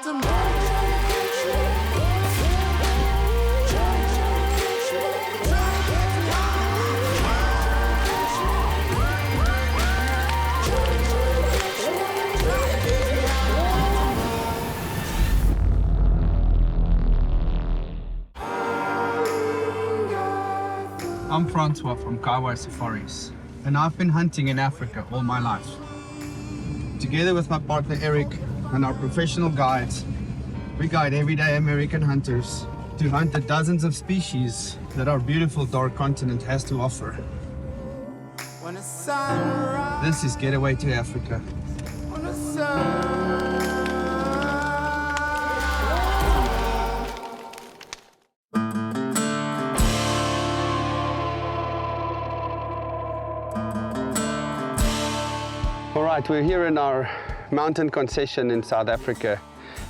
I'm Francois from Kaiwai Safaris, and I've been hunting in Africa all my life. Together with my partner Eric and our professional guides, we guide everyday American hunters to hunt the dozens of species that our beautiful dark continent has to offer. This is Getaway to Africa. All right, we're here in our mountain concession in South Africa,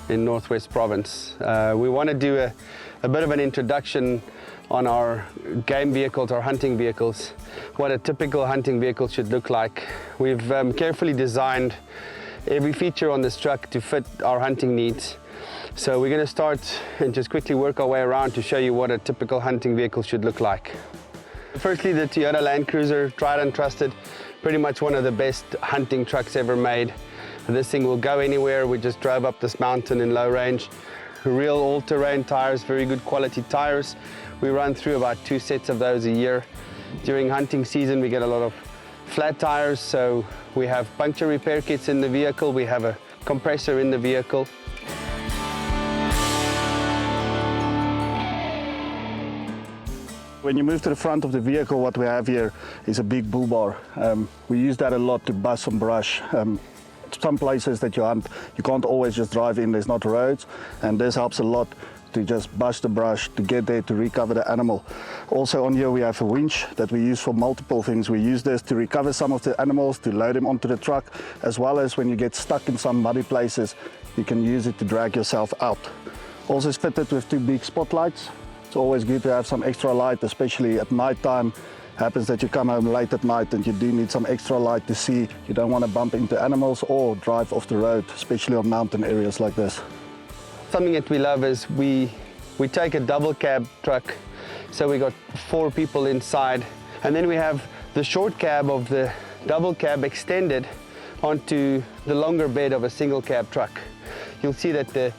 in Northwest Province. We want to do a bit of an introduction on our game vehicles, our hunting vehicles, what a typical hunting vehicle should look like. We've carefully designed every feature on this truck to fit our hunting needs. So we're going to start and just quickly work our way around to show you what a typical hunting vehicle should look like. Firstly, the Toyota Land Cruiser, tried and trusted, pretty much one of the best hunting trucks ever made. This thing will go anywhere. We just drove up this mountain in low range. Real all-terrain tires, very good quality tires. We run through about 2 sets of those a year. During hunting season, we get a lot of flat tires, so we have puncture repair kits in the vehicle. We have a compressor in the vehicle. When you move to the front of the vehicle, what we have here is a big bull bar. We use that a lot to bust some brush. Some places that you hunt, you can't always just drive in, there's not roads, and this helps a lot to just bust the brush to get there to recover the animal. Also on here we have a winch that we use for multiple things. We use this to recover some of the animals, to load them onto the truck, as well as when you get stuck in some muddy places, you can use it to drag yourself out. Also it's fitted with 2 big spotlights. It's always good to have some extra light, especially at night time. Happens that you come home late at night and you do need some extra light to see. You don't want to bump into animals or drive off the road, especially on mountain areas like this. Something that we love is we take a double cab truck, so we got 4 people inside, and then we have the short cab of the double cab extended onto the longer bed of a single cab truck. You'll see that the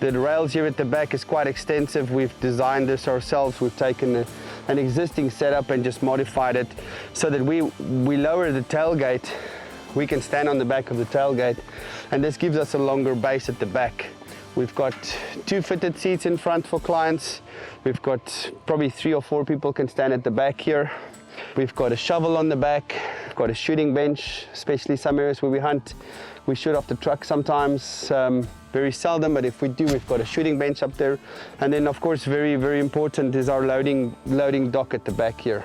rails here at the back is quite extensive. We've designed this ourselves. We've taken an existing setup and just modified it so that we lower the tailgate. We can stand on the back of the tailgate, and this gives us a longer base at the back. We've got 2 fitted seats in front for clients. We've got probably 3 or 4 people can stand at the back here. We've got a shovel on the back. We've got a shooting bench, especially some areas where we hunt. We shoot off the truck sometimes, very seldom, but if we do, we've got a shooting bench up there. And then of course, very, very important is our loading dock at the back here.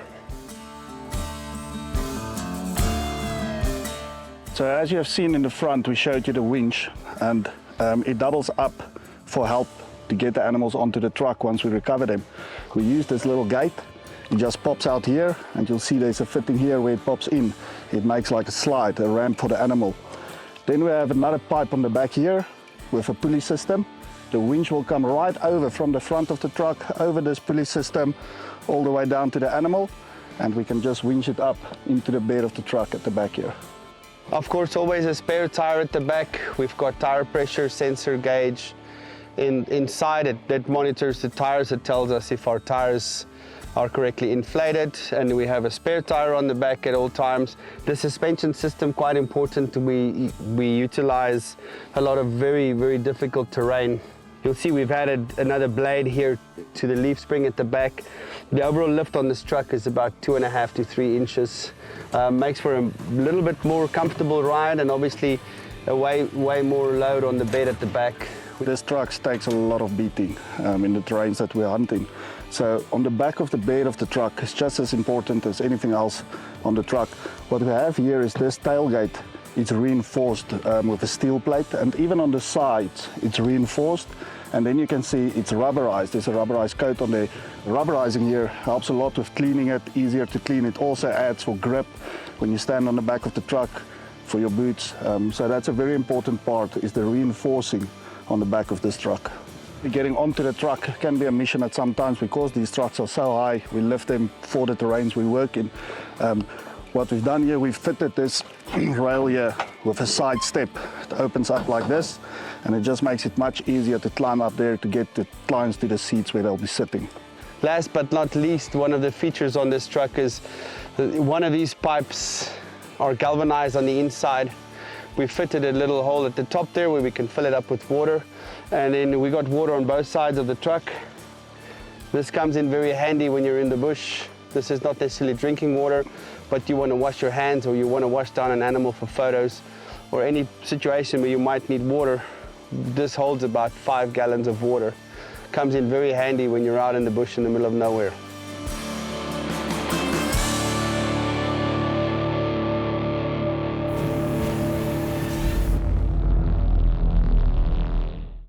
So as you have seen in the front, we showed you the winch, and it doubles up for help to get the animals onto the truck once we recover them. We use this little gate. It just pops out here, and you'll see there's a fitting here where it pops in. It makes like a slide, a ramp for the animal. Then we have another pipe on the back here with a pulley system. The winch will come right over from the front of the truck, over this pulley system, all the way down to the animal, and we can just winch it up into the bed of the truck at the back here. Of course, always a spare tire at the back. We've got tire pressure sensor gauge inside it that monitors the tires. It tells us if our tires are correctly inflated, and we have a spare tire on the back at all times. The suspension system, quite important. We utilize a lot of very, very difficult terrain. You'll see we've added another blade here to the leaf spring at the back. The overall lift on this truck is about 2.5 to 3 inches. Makes for a little bit more comfortable ride, and obviously a way more load on the bed at the back. This truck takes a lot of beating in the terrains that we're hunting. So on the back of the bed of the truck is just as important as anything else on the truck. What we have here is this tailgate. It's reinforced with a steel plate, and even on the sides it's reinforced. And then you can see it's rubberized. There's a rubberized coat on there. Rubberizing here helps a lot with cleaning it, easier to clean. It also adds for grip when you stand on the back of the truck for your boots. So that's a very important part, is the reinforcing on the back of this truck. Getting onto the truck can be a mission at some times because these trucks are so high. We lift them for the terrains we work in. What we've done here, we've fitted this rail here with a side step. It opens up like this, and it just makes it much easier to climb up there to get the clients to the seats where they'll be sitting. Last but not least, one of the features on this truck is one of these pipes are galvanized on the inside. We fitted a little hole at the top there where we can fill it up with water, and then we got water on both sides of the truck. This comes in very handy when you're in the bush. This is not necessarily drinking water, but you want to wash your hands or you want to wash down an animal for photos or any situation where you might need water. This holds about 5 gallons of water. Comes in very handy when you're out in the bush in the middle of nowhere.